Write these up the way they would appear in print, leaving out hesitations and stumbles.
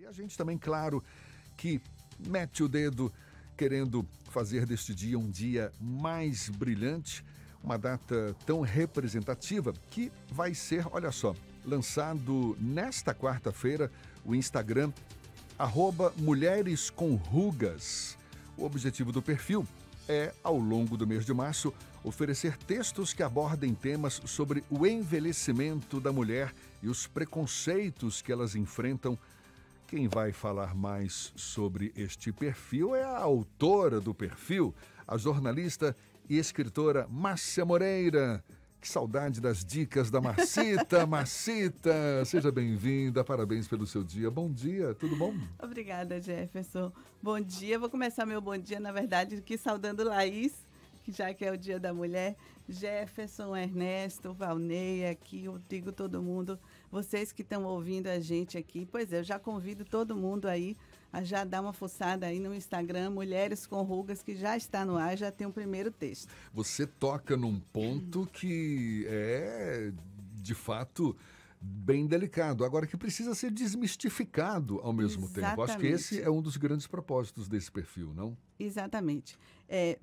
a gente também, claro, que mete o dedo querendo fazer deste dia um dia mais brilhante, uma data tão representativa que vai ser, olha só, lançado nesta quarta-feira o Instagram @mulherescomrugas. O objetivo do perfil é, ao longo do mês de março, oferecer textos que abordem temas sobre o envelhecimento da mulher e os preconceitos que elas enfrentam. Quem vai falar mais sobre este perfil é a autora do perfil, a jornalista e escritora Márcia Moreira. Que saudade das dicas da Marcita. Marcita, seja bem-vinda, parabéns pelo seu dia. Bom dia, tudo bom? Obrigada, Jefferson. Bom dia, vou começar meu bom dia, na verdade, aqui saudando Laís, que já que é o Dia da Mulher, Jefferson, Ernesto, Valneia, aqui, eu digo todo mundo, vocês que estão ouvindo a gente aqui, pois é, eu já convido todo mundo aí a já dar uma fuçada aí no Instagram, Mulheres com Rugas, que já está no ar, já tem o primeiro texto. Você toca num ponto que é, de fato, bem delicado, agora que precisa ser desmistificado ao mesmo tempo. Acho que esse é um dos grandes propósitos desse perfil, não? Exatamente.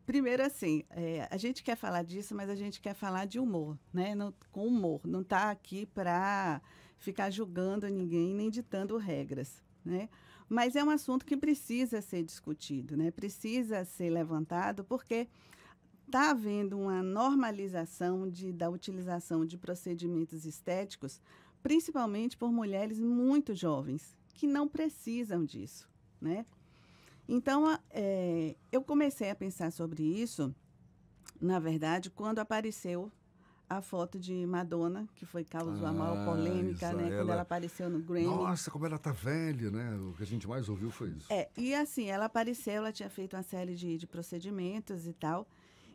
Primeiro, assim, a gente quer falar disso, mas a gente quer falar de humor, né? Com humor. Não está aqui para ficar julgando ninguém, nem ditando regras, né? Mas é um assunto que precisa ser discutido, né? Precisa ser levantado, porque está havendo uma normalização da utilização de procedimentos estéticos, principalmente por mulheres muito jovens, que não precisam disso, né? Então, eu comecei a pensar sobre isso, na verdade, quando apareceu a foto de Madonna, que causou a maior polêmica, né? Quando ela apareceu no Grammy. Nossa, como ela tá velha, né? O que a gente mais ouviu foi isso. E assim, ela apareceu, ela tinha feito uma série de procedimentos e tal,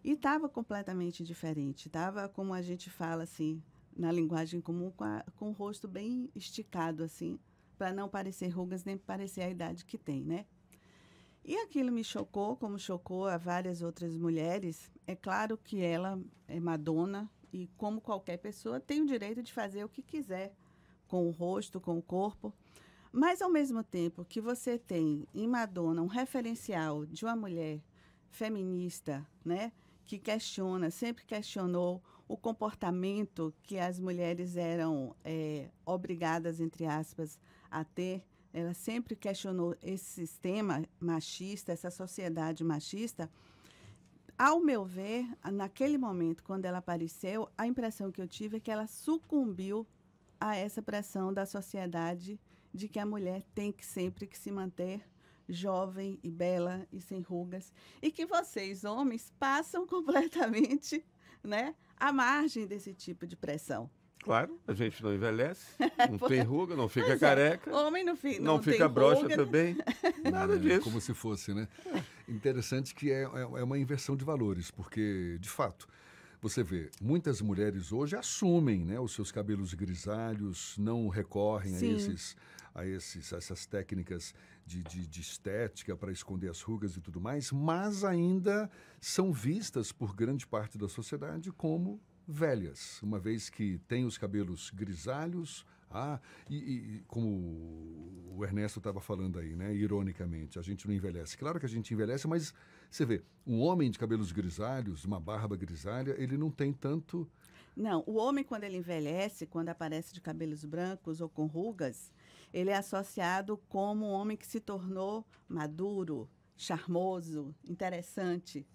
e estava completamente diferente. Estava, como a gente fala, assim, na linguagem comum, com o rosto bem esticado, assim, para não parecer rugas, nem parecer a idade que tem, né? E aquilo me chocou, como chocou a várias outras mulheres. É claro que ela é Madonna e, como qualquer pessoa, tem o direito de fazer o que quiser com o rosto, com o corpo. Mas, ao mesmo tempo que você tem em Madonna um referencial de uma mulher feminista, né, que sempre questionou o comportamento que as mulheres eram obrigadas, entre aspas, a ter. Ela sempre questionou esse sistema machista, essa sociedade machista. Ao meu ver, naquele momento, quando ela apareceu, a impressão que eu tive é que ela sucumbiu a essa pressão da sociedade de que a mulher tem que sempre que se manter jovem e bela e sem rugas. E que vocês, homens, passam completamente, né, à margem desse tipo de pressão. Claro, a gente não envelhece, não tem ruga, não fica careca. Homem não não tem fica broxa ruga, também. Nada disso. Como se fosse, né? Interessante que é uma inversão de valores, porque, de fato, você vê, muitas mulheres hoje assumem, né, os seus cabelos grisalhos, não recorrem a essas técnicas de estética para esconder as rugas e tudo mais, mas ainda são vistas por grande parte da sociedade como velhas, uma vez que tem os cabelos grisalhos, e como o Ernesto estava falando aí, né, ironicamente, a gente não envelhece. Claro que a gente envelhece, mas você vê, um homem de cabelos grisalhos, uma barba grisalha, ele não tem tanto... Não, o homem, quando ele envelhece, quando aparece de cabelos brancos ou com rugas, ele é associado como um homem que se tornou maduro, charmoso, interessante.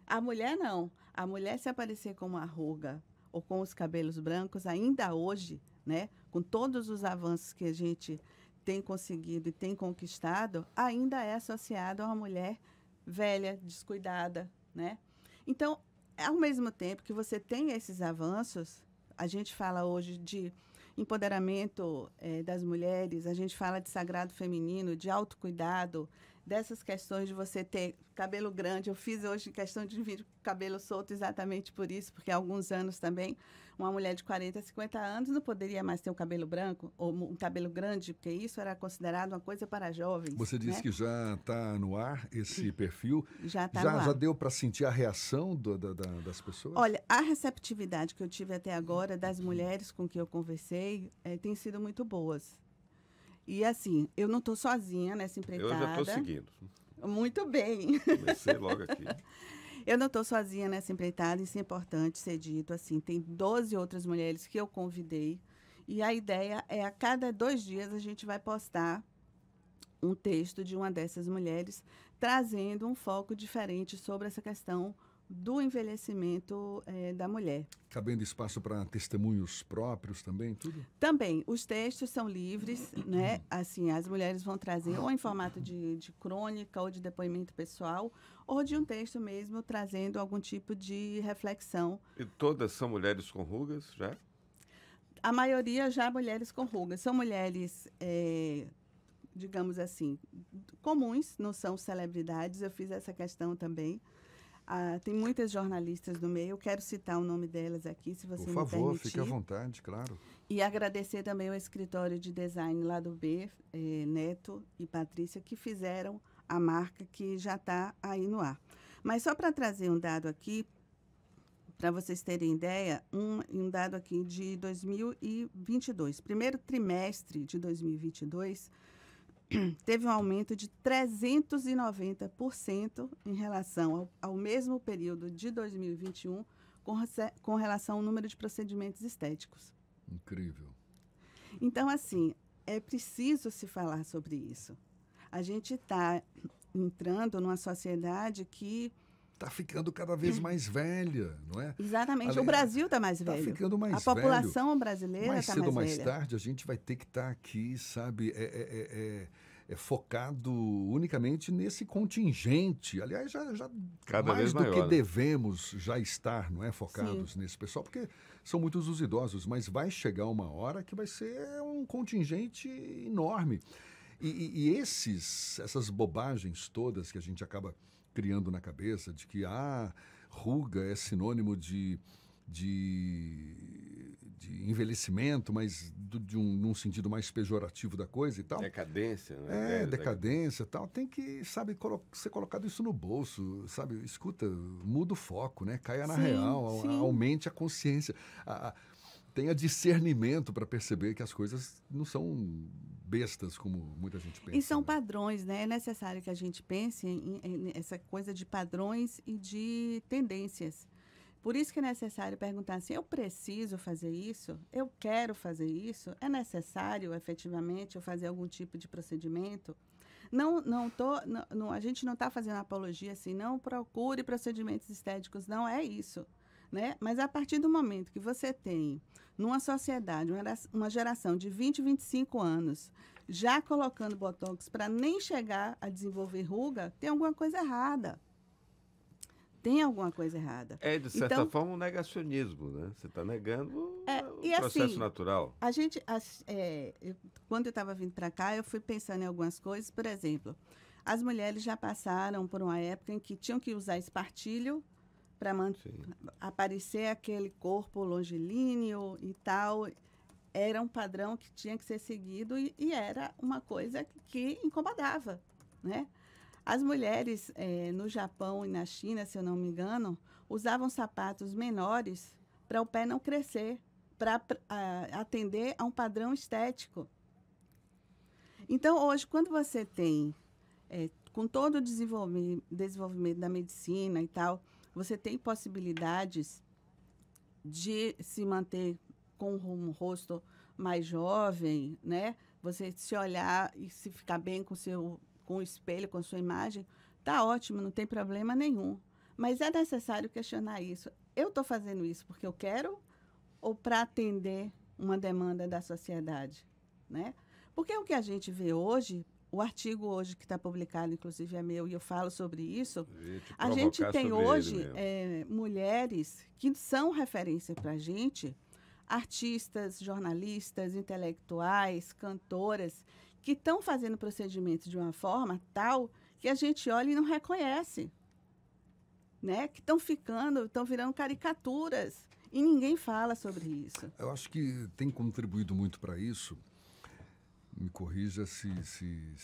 A mulher não. A mulher, se aparecer com uma ruga ou com os cabelos brancos, ainda hoje, né, com todos os avanços que a gente tem conseguido e tem conquistado, ainda é associado a uma mulher velha, descuidada, né? Então, ao mesmo tempo que você tem esses avanços, a gente fala hoje de empoderamento das mulheres, a gente fala de sagrado feminino, de autocuidado, dessas questões de você ter cabelo grande. Eu fiz hoje questão de vir com cabelo solto exatamente por isso, porque há alguns anos também, uma mulher de 40, 50 anos não poderia mais ter um cabelo branco ou um cabelo grande, porque isso era considerado uma coisa para jovens. Você disse, né, que já está no ar esse perfil. Já está no ar. Já deu para sentir a reação das pessoas? Olha, a receptividade que eu tive até agora das mulheres com que eu conversei tem sido muito boas. E assim, eu não estou sozinha nessa Eu já empreitada. estou seguindo. Muito bem. Comecei logo aqui. Eu não estou sozinha nessa empreitada, isso é importante ser dito. Assim, tem 12 outras mulheres que eu convidei. E a ideia é, a cada 2 dias, a gente vai postar um texto de uma dessas mulheres, trazendo um foco diferente sobre essa questão do envelhecimento da mulher. Cabendo espaço para testemunhos próprios também, tudo? Também, os textos são livres, né? Assim, as mulheres vão trazer ou em formato de crônica ou de depoimento pessoal, ou de um texto mesmo trazendo algum tipo de reflexão. E todas são mulheres com rugas, já? A maioria já mulheres com rugas. São mulheres, digamos assim, comuns, não são celebridades. Eu fiz essa questão também. Tem muitas jornalistas no meio, eu quero citar o nome delas aqui, se você me permitir. Por favor, fique à vontade, claro. E agradecer também ao escritório de design lá do B, Neto e Patrícia, que fizeram a marca que já está aí no ar. Mas só para trazer um dado aqui, para vocês terem ideia, um dado aqui de 2022. Primeiro trimestre de 2022, teve um aumento de 390% em relação ao mesmo período de 2021, com relação ao número de procedimentos estéticos. Incrível. Então, assim, é preciso se falar sobre isso. A gente está entrando numa sociedade que... Está ficando cada vez mais velha, não é? Exatamente. O Brasil está mais velho. Está ficando mais velho. A população brasileira está mais velha. Mais cedo ou mais tarde, a gente vai ter que estar aqui, sabe, focado unicamente nesse contingente. Aliás, já cada mais vez do maior, que devemos já estar, não é, focados Sim. nesse pessoal, porque são muitos os idosos, mas vai chegar uma hora que vai ser um contingente enorme. E essas bobagens todas que a gente acaba criando na cabeça, de que ruga é sinônimo de envelhecimento, mas num sentido mais pejorativo da coisa e tal. Decadência, né? Decadência e tal. Tem que, sabe, ser colocado isso no bolso, sabe? Escuta, muda o foco, né? Caia na real, aumente a consciência. Tenha discernimento para perceber que as coisas não são bestas, como muita gente pensa. E são padrões, né? É necessário que a gente pense em essa coisa de padrões e de tendências. Por isso que é necessário perguntar assim, eu preciso fazer isso? Eu quero fazer isso? É necessário, efetivamente, eu fazer algum tipo de procedimento? A gente não está fazendo apologia assim, não procure procedimentos estéticos, não é isso. Né? Mas a partir do momento que você tem, numa sociedade, uma geração de 20, 25 anos, já colocando botox para nem chegar a desenvolver ruga, tem alguma coisa errada. Tem alguma coisa errada. É, de certa forma, um negacionismo, né? Você está negando o processo assim, natural. Quando eu estava vindo para cá, eu fui pensando em algumas coisas. Por exemplo, as mulheres já passaram por uma época em que tinham que usar espartilho para aparecer aquele corpo longilíneo e tal. Era um padrão que tinha que ser seguido e era uma coisa que incomodava, né? As mulheres no Japão e na China, se eu não me engano, usavam sapatos menores para o pé não crescer, para atender a um padrão estético. Então, hoje, quando você tem, com todo o desenvolvimento da medicina e tal, você tem possibilidades de se manter com um rosto mais jovem, né? Você se olhar e se ficar bem com o espelho, com a sua imagem, tá ótimo, não tem problema nenhum. Mas é necessário questionar isso. Eu estou fazendo isso porque eu quero ou para atender uma demanda da sociedade, né? Porque o que a gente vê hoje, o artigo hoje que está publicado, inclusive é meu, e eu falo sobre isso, a gente tem hoje mulheres que são referência para a gente, artistas, jornalistas, intelectuais, cantoras, que estão fazendo procedimentos de uma forma tal que a gente olha e não reconhece, né? Que estão virando caricaturas e ninguém fala sobre isso. Eu acho que tem contribuído muito para isso. Me corrija se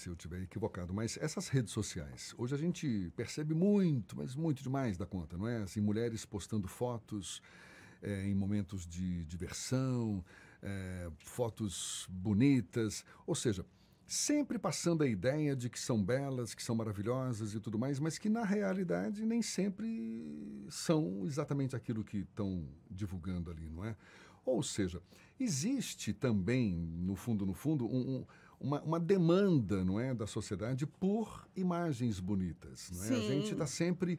eu estiver equivocado, mas essas redes sociais, hoje a gente percebe muito, mas muito demais da conta, não é? Assim, mulheres postando fotos em momentos de diversão, fotos bonitas, ou seja, sempre passando a ideia de que são belas, que são maravilhosas e tudo mais, mas que na realidade nem sempre são exatamente aquilo que estão divulgando ali, não é? Ou seja, existe também, no fundo, uma demanda, não é, da sociedade por imagens bonitas, não é? A gente está sempre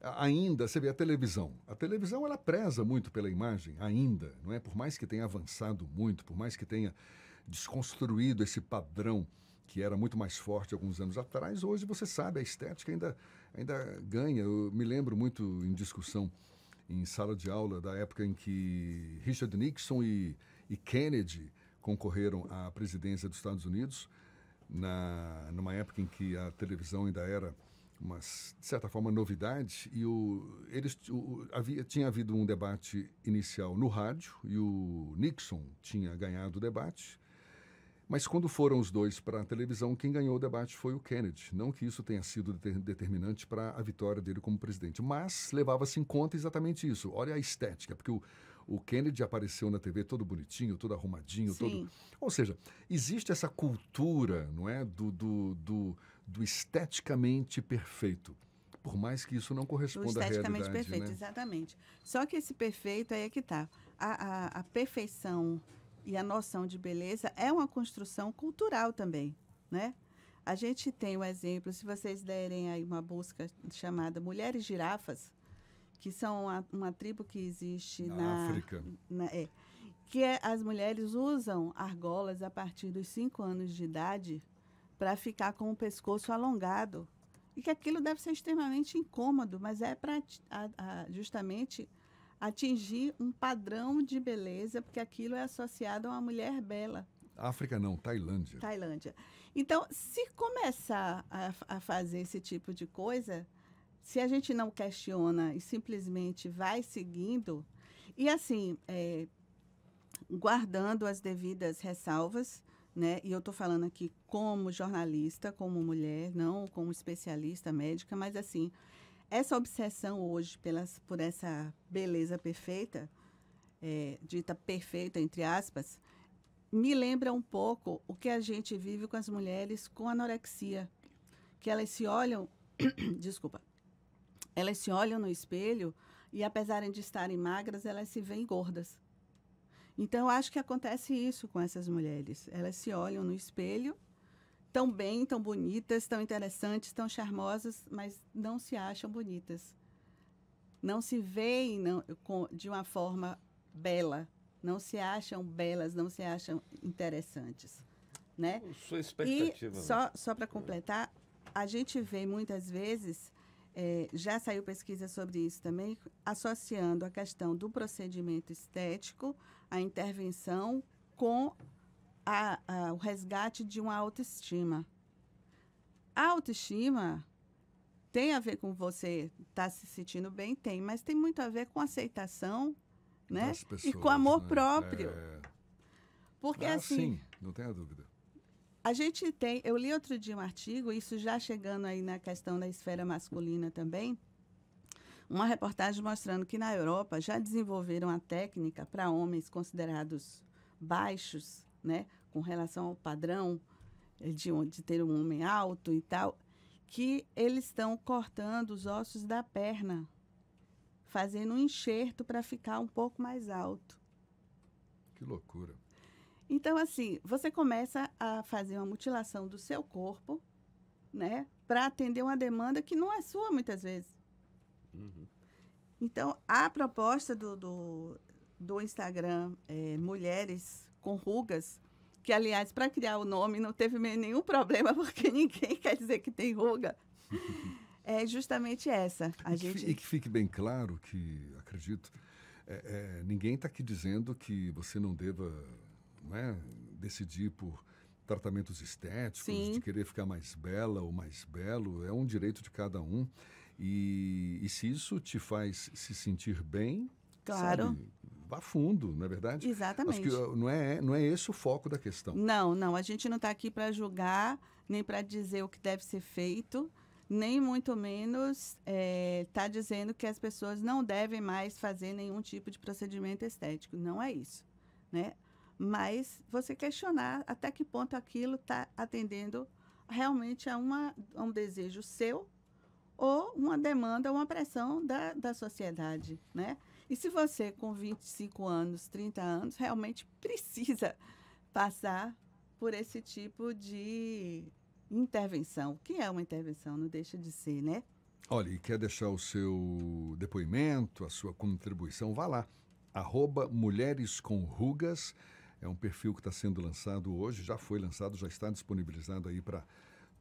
ainda, você vê a televisão. A televisão ela preza muito pela imagem ainda, não é? Por mais que tenha avançado muito, por mais que tenha desconstruído esse padrão que era muito mais forte alguns anos atrás, hoje você sabe, a estética ainda ganha. Eu me lembro muito em discussão em sala de aula da época em que Richard Nixon e Kennedy concorreram à presidência dos Estados Unidos, numa época em que a televisão ainda era uma, de certa forma, novidade, e tinha havido um debate inicial no rádio, e o Nixon tinha ganhado o debate, mas quando foram os dois para a televisão, quem ganhou o debate foi o Kennedy. Não que isso tenha sido determinante para a vitória dele como presidente, mas levava-se em conta exatamente isso. Olha a estética, porque o Kennedy apareceu na TV todo bonitinho, todo arrumadinho, todo... Ou seja, existe essa cultura, não é, do esteticamente perfeito, por mais que isso não corresponda à realidade. Esteticamente perfeito, né? Exatamente. Só que esse perfeito aí é que está. A perfeição e a noção de beleza é uma construção cultural também, né? A gente tem um exemplo, se vocês derem aí uma busca chamada Mulheres Girafas, que são uma tribo que existe na África. As mulheres usam argolas a partir dos 5 anos de idade para ficar com o pescoço alongado. E que aquilo deve ser extremamente incômodo, mas é para justamente atingir um padrão de beleza, porque aquilo é associado a uma mulher bela. África não, Tailândia. Tailândia. Então, se começar a fazer esse tipo de coisa, se a gente não questiona e simplesmente vai seguindo, e assim, guardando as devidas ressalvas, né? E eu estou falando aqui como jornalista, como mulher, não como especialista médica, mas assim, essa obsessão hoje por essa beleza perfeita, dita perfeita, entre aspas, me lembra um pouco o que a gente vive com as mulheres com anorexia, que elas se olham, desculpa, elas se olham no espelho e, apesar de estarem magras, elas se veem gordas. Então, eu acho que acontece isso com essas mulheres. Elas se olham no espelho, tão bem, tão bonitas, tão interessantes, tão charmosas, mas não se acham bonitas. Não se veem de uma forma bela. Não se acham belas, não se acham interessantes, né? Sua expectativa. E só para completar, a gente vê muitas vezes, já saiu pesquisa sobre isso também, associando a questão do procedimento estético, a intervenção, com o resgate de uma autoestima. A autoestima tem a ver com você estar se sentindo bem? Tem, mas tem muito a ver com aceitação, né? Pessoas, e com amor né? próprio. Porque assim... Sim, não tenha dúvida. A gente tem... Eu li outro dia um artigo, isso já chegando aí na questão da esfera masculina também, uma reportagem mostrando que na Europa já desenvolveram a técnica para homens considerados baixos, né, com relação ao padrão de ter um homem alto e tal, que eles estão cortando os ossos da perna, fazendo um enxerto para ficar um pouco mais alto. Que loucura. Então, assim, você começa a fazer uma mutilação do seu corpo, né, para atender uma demanda que não é sua, muitas vezes. Uhum. Então, a proposta do Instagram, Mulheres com Rugas, que, aliás, para criar o nome não teve nenhum problema, porque ninguém quer dizer que tem ruga, é justamente essa. E que fique bem claro que, acredito, ninguém está aqui dizendo que você não deva, não é, decidir por tratamentos estéticos, Sim, de querer ficar mais bela ou mais belo. É um direito de cada um. E se isso te faz se sentir bem, claro, sabe, vá fundo, não é verdade? Exatamente. Acho que não é esse o foco da questão. Não. A gente não está aqui para julgar, nem para dizer o que deve ser feito, nem muito menos está dizendo que as pessoas não devem mais fazer nenhum tipo de procedimento estético. Não é isso, né? mas você questionar até que ponto aquilo está atendendo realmente a um desejo seu ou uma demanda, uma pressão da sociedade, né? E se você, com 25 anos, 30 anos, realmente precisa passar por esse tipo de intervenção, que é uma intervenção, não deixa de ser, né? Olha, e quer deixar o seu depoimento, a sua contribuição, vá lá. @Mulheres com Rugas, é um perfil que está sendo lançado hoje, já foi lançado, já está disponibilizado aí para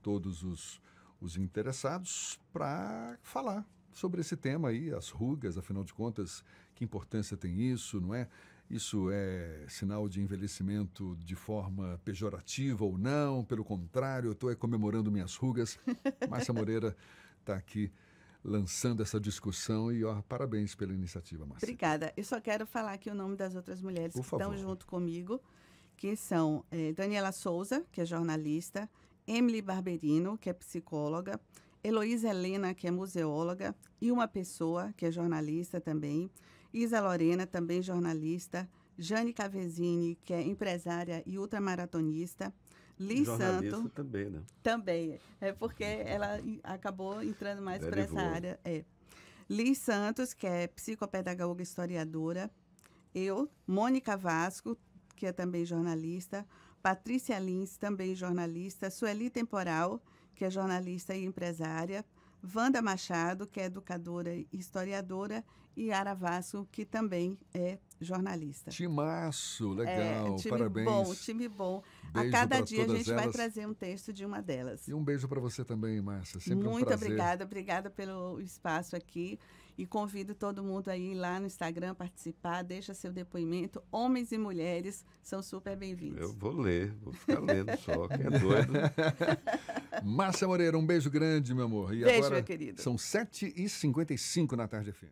todos os interessados para falar sobre esse tema aí, as rugas, afinal de contas, que importância tem isso, não é? Isso é sinal de envelhecimento de forma pejorativa ou não? Pelo contrário, eu estou comemorando minhas rugas. Márcia Moreira está aqui lançando essa discussão e, parabéns pela iniciativa, Márcia. Obrigada. Eu só quero falar aqui o nome das outras mulheres que estão junto comigo, que são Daniela Souza, que é jornalista, Emily Barberino, que é psicóloga, Heloísa Helena, que é museóloga, e uma pessoa, que é jornalista também, Isa Lorena, também jornalista, Jane Cavezini, que é empresária e ultramaratonista, Liz Santos também, né? Também, porque ela acabou entrando mais para essa área. Liz Santos, que é psicopedagoga e historiadora, eu, Mônica Vasco, que é também jornalista, Patrícia Lins, também jornalista, Sueli Temporal, que é jornalista e empresária, Wanda Machado, que é educadora e historiadora, e Yara Vasco, que também é jornalista. Timaço, legal, time parabéns. Bom, time bom. A cada dia a gente vai trazer um texto de uma delas. E um beijo para você também, Márcia, sempre um prazer. Muito obrigada pelo espaço aqui. E convido todo mundo a ir lá no Instagram, participar, deixa seu depoimento. Homens e mulheres são super bem-vindos. Eu vou ler, vou ficar lendo só, que é doido. Márcia Moreira, um beijo grande, meu amor. E beijo, agora meu querido. São 7h55 na Tarde FM.